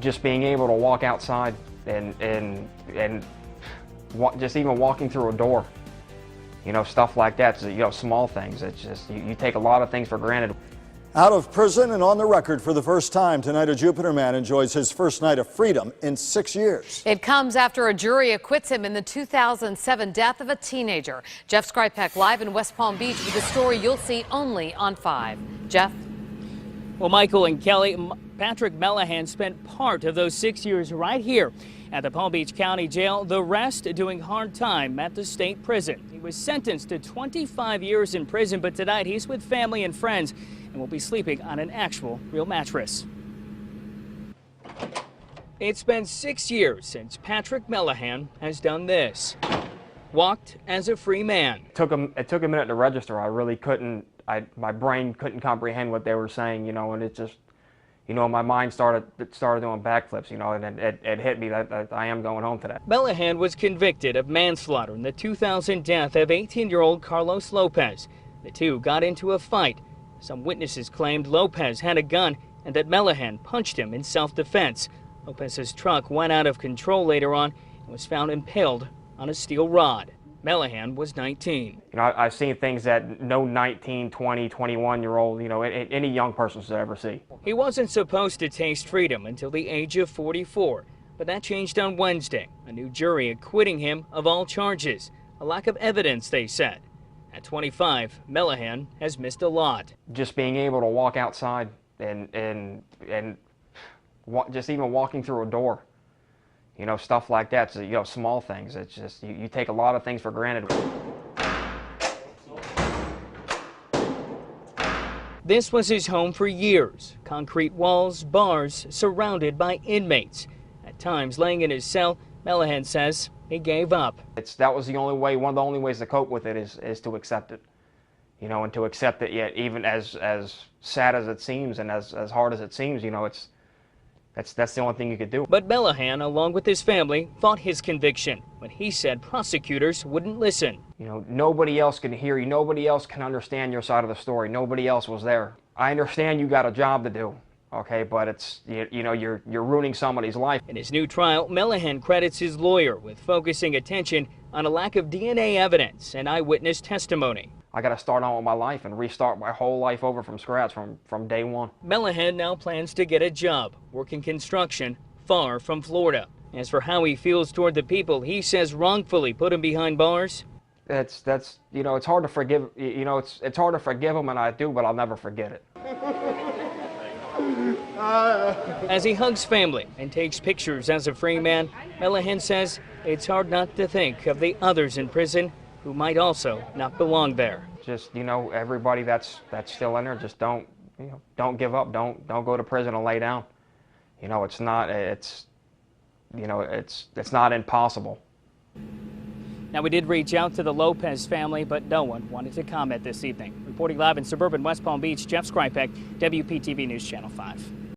just being able to walk outside just even walking through a door, stuff like that, small things. It's just, you take a lot of things for granted. Out of prison and on the record for the first time tonight, a Jupiter man enjoys his first night of freedom in 6 years. It comes after a jury acquits him in the 2007 death of a teenager. Jeff Skryzpek live in West Palm Beach with a story you'll see only on 5. Jeff? Well, Michael and Kelly, Patrick Mellahan spent part of those 6 years right here at the Palm Beach County Jail, the rest doing hard time at the state prison. He was sentenced to 25 years in prison, but tonight he's with family and friends and will be sleeping on an actual real mattress. It's been 6 years since Patrick Mellahan has done this. Walked as a free man. It took a minute to register. I really couldn't, my brain couldn't comprehend what they were saying, and it just, my mind started doing backflips, and it hit me that I am going home today. Mellahan was convicted of manslaughter in the 2000 death of 18-year-old Carlos Lopez. The two got into a fight. Some witnesses claimed Lopez had a gun and that Mellahan punched him in self-defense. Lopez's truck went out of control later on and was found impaled on a steel rod. Mellahan was 19. I've seen things that no 19, 20, 21-year-old, any young person should ever see. He wasn't supposed to taste freedom until the age of 44, but that changed on Wednesday. A new jury acquitting him of all charges. A lack of evidence, they said. At 25, Mellahan has missed a lot. Just being able to walk outside just even walking through a door, stuff like that, small things. It's just, you take a lot of things for granted. This was his home for years. Concrete walls, bars, surrounded by inmates. At times, laying in his cell, Mellahan says he gave up. That was the only way, one of the only ways to cope with it is to accept it. And to accept it, yet even as sad as it seems and as hard as it seems, that's the only thing you could do. But Mellahan, along with his family, fought his conviction when he said prosecutors wouldn't listen. Nobody else can hear you. Nobody else can understand your side of the story. Nobody else was there. I understand you got a job to do, okay, but it's, you're ruining somebody's life. In his new trial, Mellahan credits his lawyer with focusing attention on a lack of DNA evidence and eyewitness testimony. I got to start on with my life and restart my whole life over from scratch from day one. Mellahan now plans to get a job, working construction, far from Florida. As for how he feels toward the people he says wrongfully put him behind bars, it's hard to forgive. It's hard to forgive him, and I do, but I'll never forget it. As he hugs family and takes pictures as a free man, Mellahan says it's hard not to think of the others in prison who might also not belong there. Just, everybody that's still in there, just don't give up. Don't go to prison and lay down. It's not impossible. Now, we did reach out to the Lopez family, but no one wanted to comment this evening. Reporting live in suburban West Palm Beach, Jeff Skryzpek, WPTV News Channel 5.